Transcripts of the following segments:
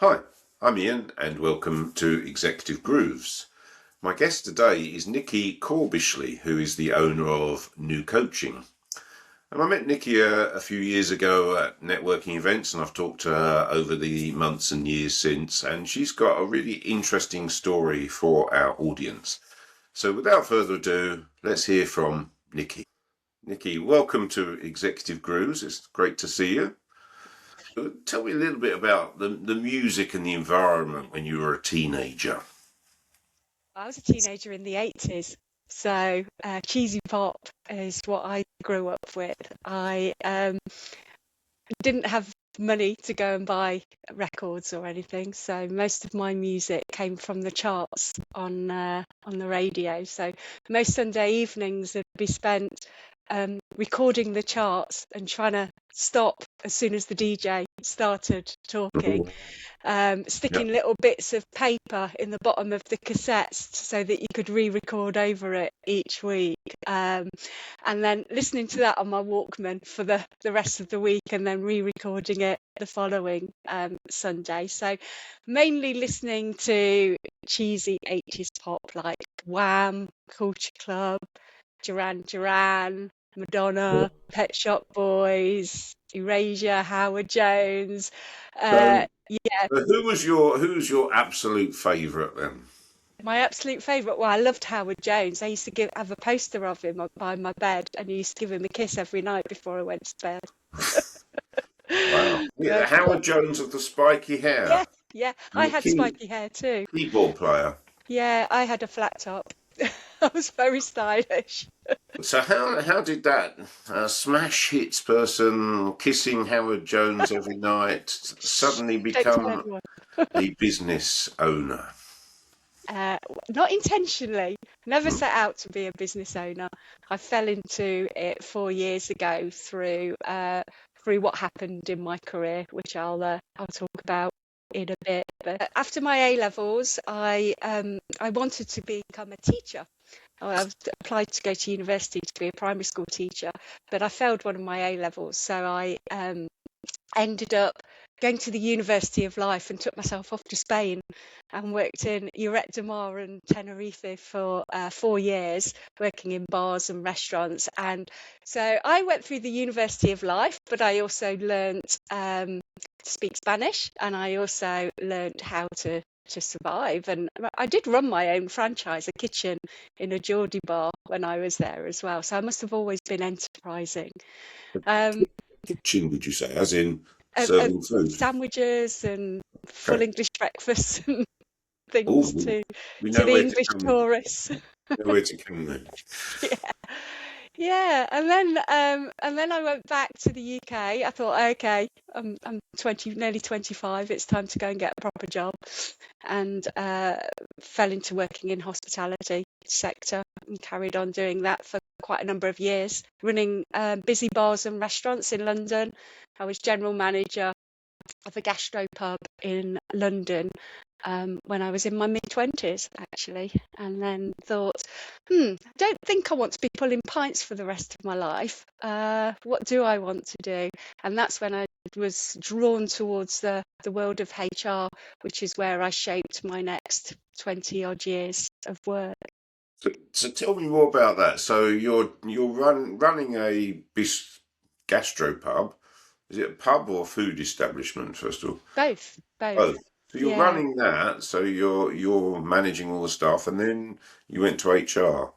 Hi, I'm Ian and welcome to Executive Grooves. My guest today is Niki Corbishley, who is the owner of Noo Coaching. And I met Niki a few years ago at networking events, and I've talked to her over the months and years since, and she's got a really interesting story for our audience. So without further ado, let's hear from Niki. Niki, welcome to Executive Grooves. It's great to see you. Tell me a little bit about the music and the environment when you were a teenager. I was a teenager in the 80s, so cheesy pop is what I grew up with. I didn't have money to go and buy records or anything, so most of my music came from the charts on the radio. So most Sunday evenings would be spent recording the charts and trying to stop as soon as the DJ started talking. Yeah. Sticking little bits of paper in the bottom of the cassettes so that you could re-record over it each week. And then listening to that on my Walkman for the rest of the week and then re-recording it the following Sunday. So mainly listening to cheesy 80s pop like Wham, Culture Club, Duran Duran, Madonna, Pet Shop Boys, Erasure, Howard Jones. So, Yeah, who's your absolute favourite then? my absolute favourite. Well, I loved Howard Jones. I used to have a poster of him by my bed, and I used to give him a kiss every night before I went to bed. Wow. Yeah, But Howard Jones with the spiky yeah, hair yeah, and I the had spiky hair too. keyboard player. Yeah, I had a flat top. I was very stylish. So how did that smash hits person kissing Howard Jones every night suddenly Don't tell become anyone. a business owner? Uh, Not intentionally. Never Hmm. set out to be a business owner. I fell into it 4 years ago through what happened in my career, which I'll talk about in a bit. But after my A levels, I wanted to become a teacher. I was applied to go to university to be a primary school teacher, but I failed one of my A levels, so I ended up going to the University of Life and took myself off to Spain and worked in Lloret de Mar and Tenerife for 4 years, working in bars and restaurants. And so I went through the University of Life, but I also learnt to speak Spanish, and I also learnt how to survive. And I did run my own franchise, a kitchen in a Geordie bar when I was there as well. So I must have always been enterprising. Um, Kitchen, did you say? As in of serving food? sandwiches and full Okay. English breakfasts and things Oh, we to know the where to English come. tourists. Know where to come then. Yeah, yeah. And then I went back to the UK. I thought, okay, I'm 20, nearly 25. It's time to go and get a proper job, and fell into working in hospitality sector and carried on doing that for quite a number of years, running busy bars and restaurants in London. I was general manager of a gastropub in London when I was in my mid-20s, actually, and then thought, I don't think I want to be pulling pints for the rest of my life. What do I want to do? And that's when I was drawn towards the world of HR, which is where I shaped my next 20 odd years of work. So tell me more about that. So you're running a gastropub. Is it a pub or a food establishment, first of all? Both. Both. So you're Yeah. running that, so you're managing all the stuff, and then you went to HR.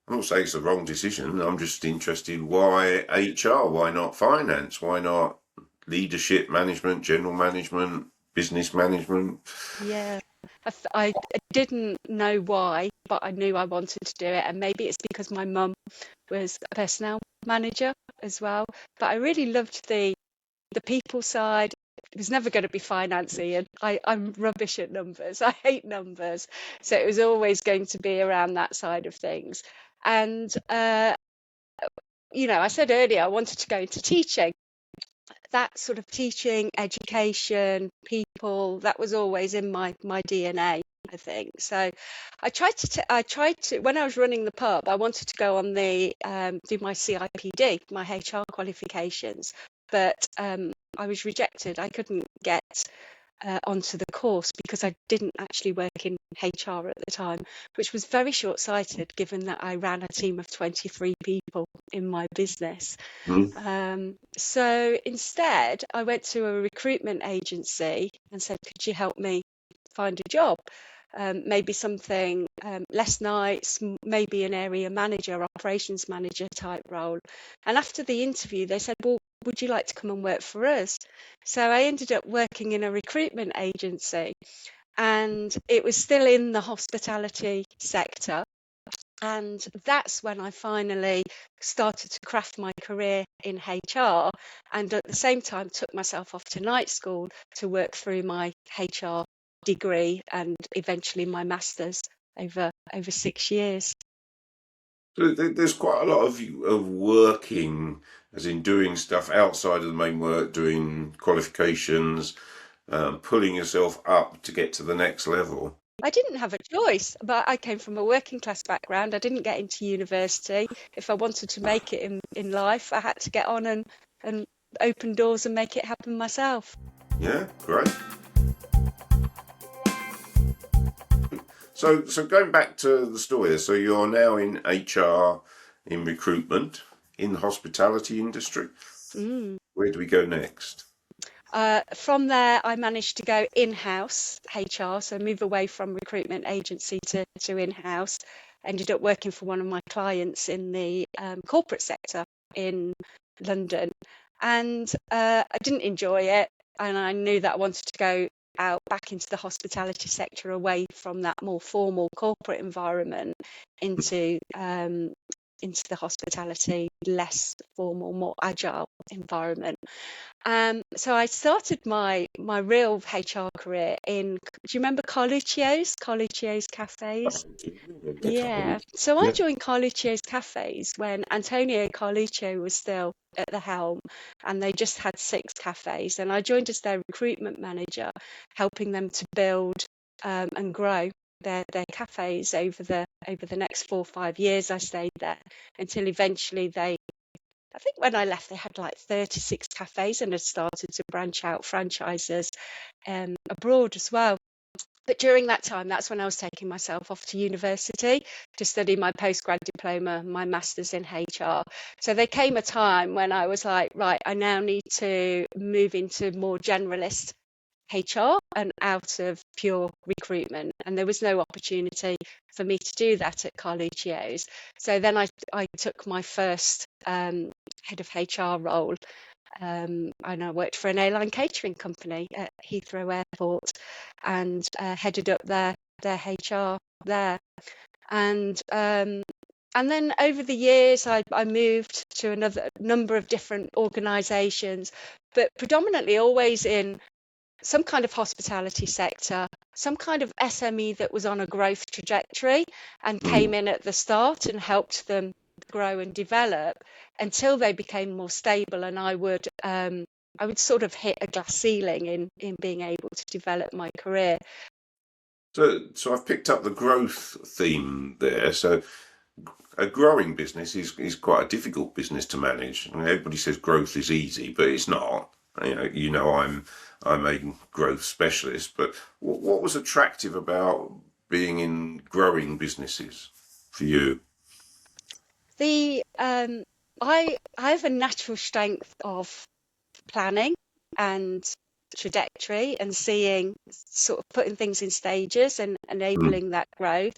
I'm not saying it's the wrong decision. I'm just interested why HR? Why not finance? Why not leadership management, general management, business management? Yeah, I didn't know why, but I knew I wanted to do it. And maybe it's because my mum was a personnel manager as well. But I really loved the people side. It was never going to be financing, and I'm rubbish at numbers. I hate numbers. So it was always going to be around that side of things. And, I said earlier I wanted to go into teaching. That sort of teaching, education, people, that was always in my DNA, I think. So I tried to when I was running the pub, I wanted to go on the do my CIPD, my HR qualifications, but I was rejected. I couldn't get onto the course because I didn't actually work in HR at the time, which was very short-sighted given that I ran a team of 23 people in my business. So instead, I went to a recruitment agency and said, could you help me find a job? Maybe something less nights, maybe an area manager, operations manager type role. And after the interview, they said, well, would you like to come and work for us? So I ended up working in a recruitment agency, and it was still in the hospitality sector. And that's when I finally started to craft my career in HR, and at the same time took myself off to night school to work through my HR degree and eventually my master's over 6 years. So there's quite a lot of working, as in doing stuff outside of the main work, doing qualifications, pulling yourself up to get to the next level. I didn't have a choice, but I came from a working class background. I didn't get into university. If I wanted to make it in life, I had to get on and open doors and make it happen myself. Yeah, great. So going back to the story, so you're now in HR, in recruitment, in the hospitality industry. Where do we go next? From there, I managed to go in-house HR, so move away from recruitment agency to in-house. Ended up working for one of my clients in the corporate sector in London, and I didn't enjoy it, and I knew that I wanted to go out back into the hospitality sector, away from that more formal corporate environment into the hospitality, less formal, more agile environment. So I started my real HR career in, do you remember Carluccio's cafes? Yeah. So I Yeah. joined Carluccio's cafes when Antonio Carluccio was still at the helm, and they just had 6 cafes, and I joined as their recruitment manager, helping them to build and grow their cafes over the next 4 or 5 years. I stayed there until eventually I think when I left, they had like 36 cafes and had started to branch out franchises abroad as well. But during that time, that's when I was taking myself off to university to study my postgrad diploma, my master's in HR. So there came a time when I was like, right, I now need to move into more generalist HR and out of pure recruitment. And there was no opportunity for me to do that at Carluccio's. So then I took my first head of HR role, and I worked for an airline catering company at Heathrow Airport, and headed up their HR there. And then over the years, I moved to another number of different organisations, but predominantly always in some kind of hospitality sector, some kind of SME that was on a growth trajectory and came in at the start and helped them grow and develop until they became more stable, and I would sort of hit a glass ceiling in being able to develop my career. So I've picked up the growth theme there. So a growing business is quite a difficult business to manage. I mean, everybody says growth is easy, but it's not. I'm a growth specialist, but what was attractive about being in growing businesses for you? I have a natural strength of planning and trajectory and seeing, sort of putting things in stages and enabling that growth.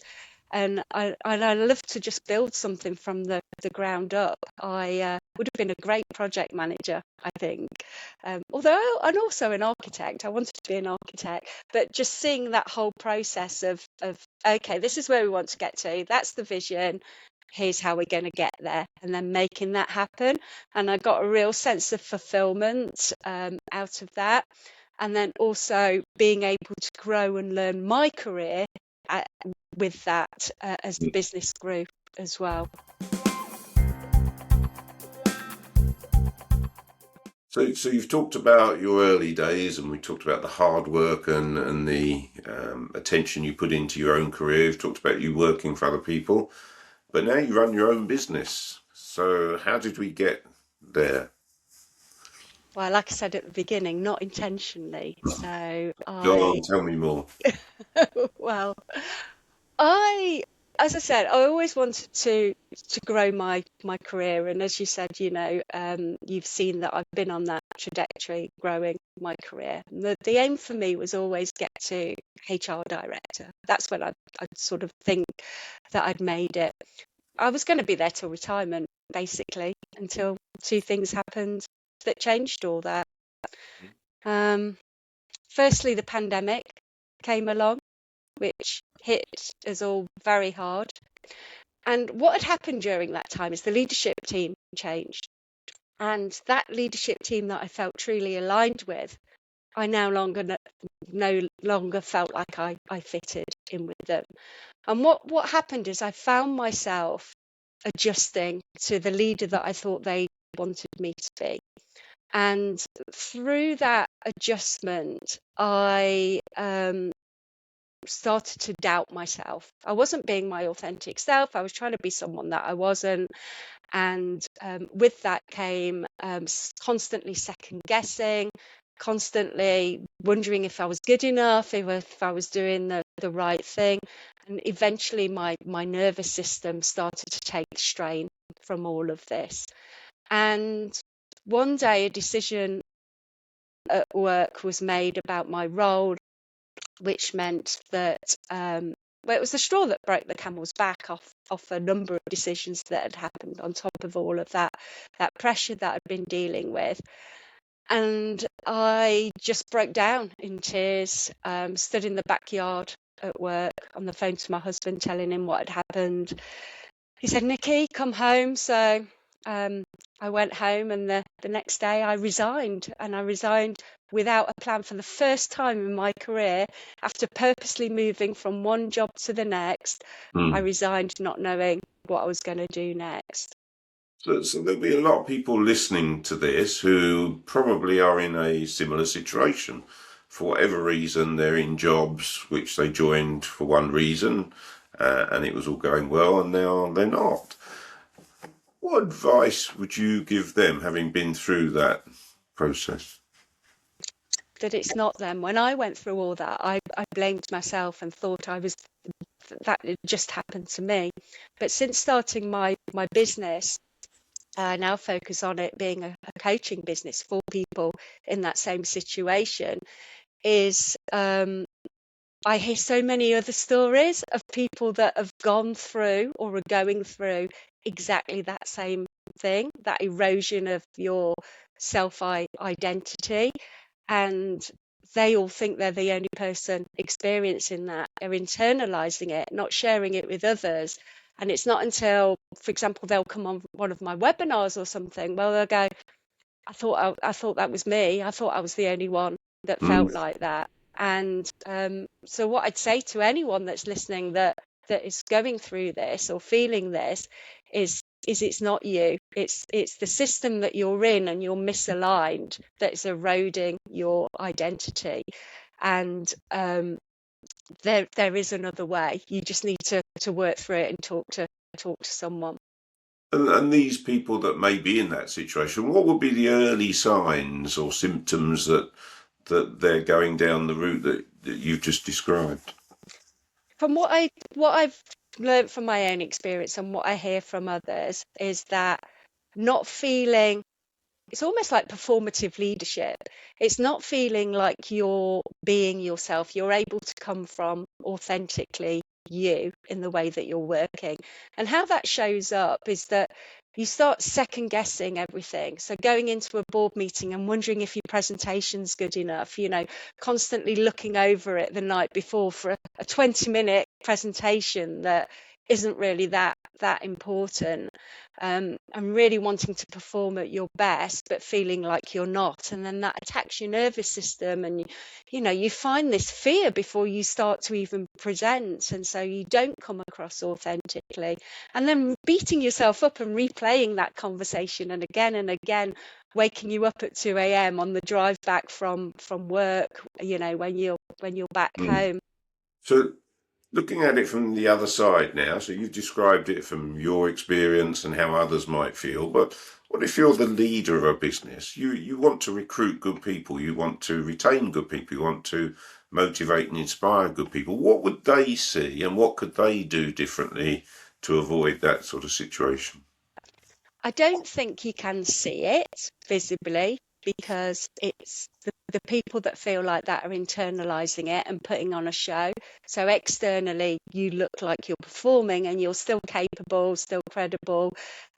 And I love to just build something from the ground up. I would have been a great project manager, I think. Although I'm also an architect, I wanted to be an architect, but just seeing that whole process of okay, this is where we want to get to. That's the vision. Here's how we're going to get there, and then making that happen. And I got a real sense of fulfillment out of that. And then also being able to grow and learn my career with that as the business grew as well. So you've talked about your early days, and we talked about the hard work and the attention you put into your own career. You've talked about you working for other people, but now you run your own business. So how did we get there? Well, like I said at the beginning, not intentionally. So Go on, tell me more. well, I, as I said, I always wanted to grow my career, and as you said, you've seen that I've been on that trajectory, growing my career. And the aim for me was always get to HR director. That's when I'd sort of think that I'd made it. I was going to be there till retirement, basically, until two things happened that changed all that. Um, Firstly, the pandemic came along, which hit us all very hard. And what had happened during that time is the leadership team changed. And that leadership team that I felt truly aligned with, I no longer felt like I fitted in with them. And what happened is I found myself adjusting to the leader that I thought they wanted me to be. And through that adjustment, I started to doubt myself. I wasn't being my authentic self. I was trying to be someone that I wasn't. And with that came constantly second guessing, constantly wondering if I was good enough, if I was doing the right thing. And eventually my nervous system started to take strain from all of this. And one day a decision at work was made about my role, which meant that well, it was the straw that broke the camel's back off a number of decisions that had happened on top of all of that pressure that I'd been dealing with. And I just broke down in tears, stood in the backyard at work on the phone to my husband, telling him what had happened. He said, "Niki, come home." So I went home, and the next day I resigned, and I resigned without a plan for the first time in my career. After purposely moving from one job to the next, I Mm. resigned not knowing what I was going to do next. So there'll be a lot of people listening to this who probably are in a similar situation. For whatever reason, they're in jobs which they joined for one reason, and it was all going well, and now they're not. What advice would you give them, having been through that process? That it's not them. When I went through all that, I blamed myself and thought that it just happened to me. But since starting my business, I now focus on it being a coaching business for people in that same situation, is I hear so many other stories of people that have gone through or are going through exactly that same thing, that erosion of your self identity. And they all think they're the only person experiencing that. They're internalizing it, not sharing it with others. And it's not until, for example, they'll come on one of my webinars or something. Well, they'll go, I thought that was me. I thought I was the only one that Mm. felt like that. And so, what I'd say to anyone that's listening that is going through this or feeling this is it's not you. It's the system that you're in, and you're misaligned, that is eroding your identity. And there is another way. You just need to work through it and talk to someone. And these people that may be in that situation, what would be the early signs or symptoms that they're going down the route that you've just described? From what I've learned from my own experience and what I hear from others is that not feeling, it's almost like performative leadership. It's not feeling like you're being yourself. You're able to come from authentically you in the way that you're working. And how that shows up is that you start second guessing everything. So going into a board meeting and wondering if your presentation's good enough, constantly looking over it the night before for a 20-minute presentation that isn't really that important. And really wanting to perform at your best, but feeling like you're not. And then that attacks your nervous system, and you find this fear before you start to even present. And so you don't come across authentically. And then beating yourself up and replaying that conversation and again, waking you up at 2 a.m. on the drive back from work, when you're back Mm. home. So Looking at it from the other side now, so you've described it from your experience and how others might feel, but what if you're the leader of a business? You want to recruit good people, you want to retain good people, you want to motivate and inspire good people. What would they see and what could they do differently to avoid that sort of situation? I don't think you can see it visibly because it's the people that feel like that are internalizing it and putting on a show. So externally, you look like you're performing and you're still capable, still credible,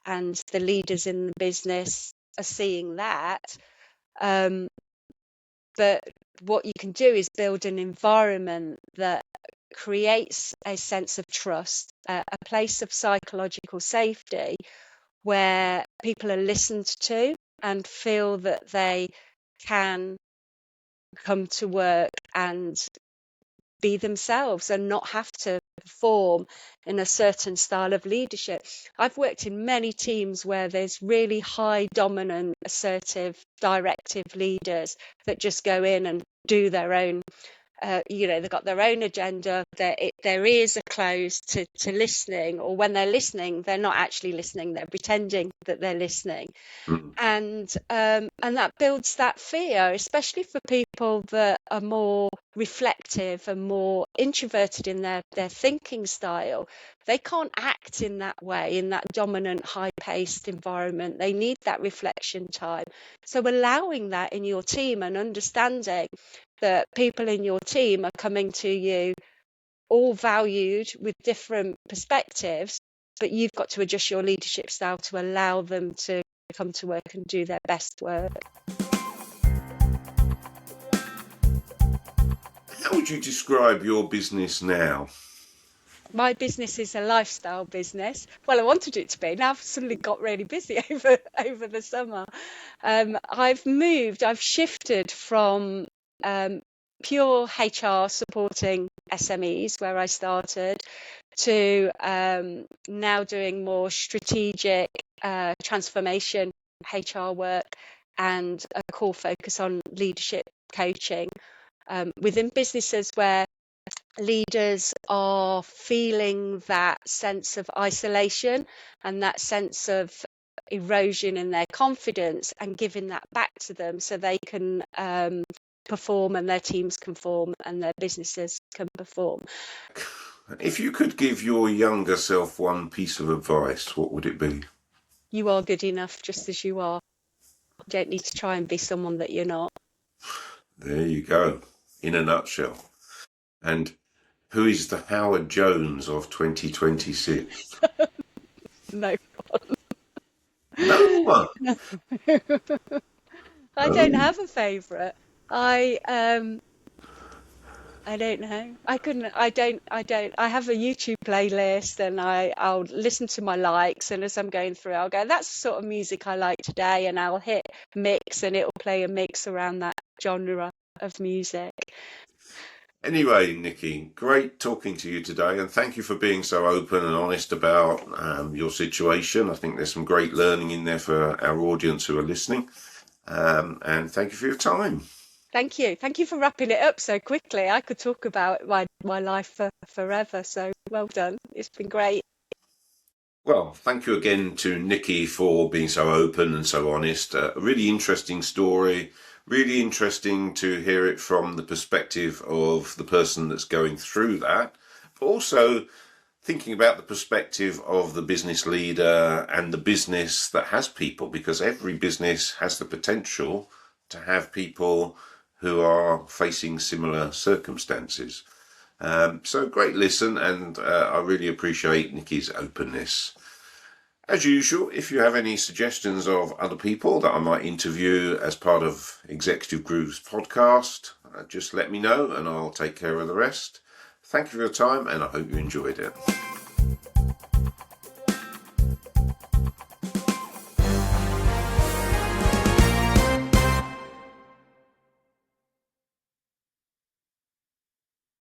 and the leaders in the business are seeing that. Um, but what you can do is build an environment that creates a sense of trust, a place of psychological safety where people are listened to and feel that they can come to work and be themselves and not have to perform in a certain style of leadership. I've worked in many teams where there's really high, dominant, assertive, directive leaders that just go in and do their own. They've got their own agenda. Their ears are closed to listening, or when they're listening, they're not actually listening. They're pretending that they're listening, Mm. and that builds that fear, especially for people that are more reflective and more introverted in their thinking style. They can't act in that way, in that dominant, high-paced environment. They need that reflection time. So allowing that in your team and understanding that people in your team are coming to you all valued with different perspectives, but you've got to adjust your leadership style to allow them to come to work and do their best work. How would you describe your business now? My business is a lifestyle business. Well, I wanted it to be. Now I've suddenly got really busy over the summer. I've shifted from pure HR supporting SMEs where I started to now doing more strategic transformation HR work and a core focus on leadership coaching within businesses where leaders are feeling that sense of isolation and that sense of erosion in their confidence, and giving that back to them so they can perform and their teams can perform and their businesses can perform. If you could give your younger self one piece of advice, what would it be? You are good enough just as you are. You don't need to try and be someone that you're not. There you go, in a nutshell. And who is the Howard Jones of 2026? No. No one. I don't have a favourite. I don't know. I couldn't. I don't. I have a YouTube playlist, and I'll listen to my likes. And as I'm going through, I'll go, "That's the sort of music I like today," and I'll hit mix, and it'll play a mix around that genre of music. Anyway, Niki, great talking to you today, and thank you for being so open and honest about your situation. I think there's some great learning in there for our audience who are listening. And thank you for your time. Thank you. Thank you for wrapping it up so quickly. I could talk about my life for forever. So well done. It's been great. Well, thank you again to Niki for being so open and so honest. A really interesting story. Really interesting to hear it from the perspective of the person that's going through that, but also thinking about the perspective of the business leader and the business that has people, because every business has the potential to have people who are facing similar circumstances. So great listen, and I really appreciate Niki's openness. As usual, if you have any suggestions of other people that I might interview as part of Executive Grooves podcast, just let me know and I'll take care of the rest. Thank you for your time, and I hope you enjoyed it.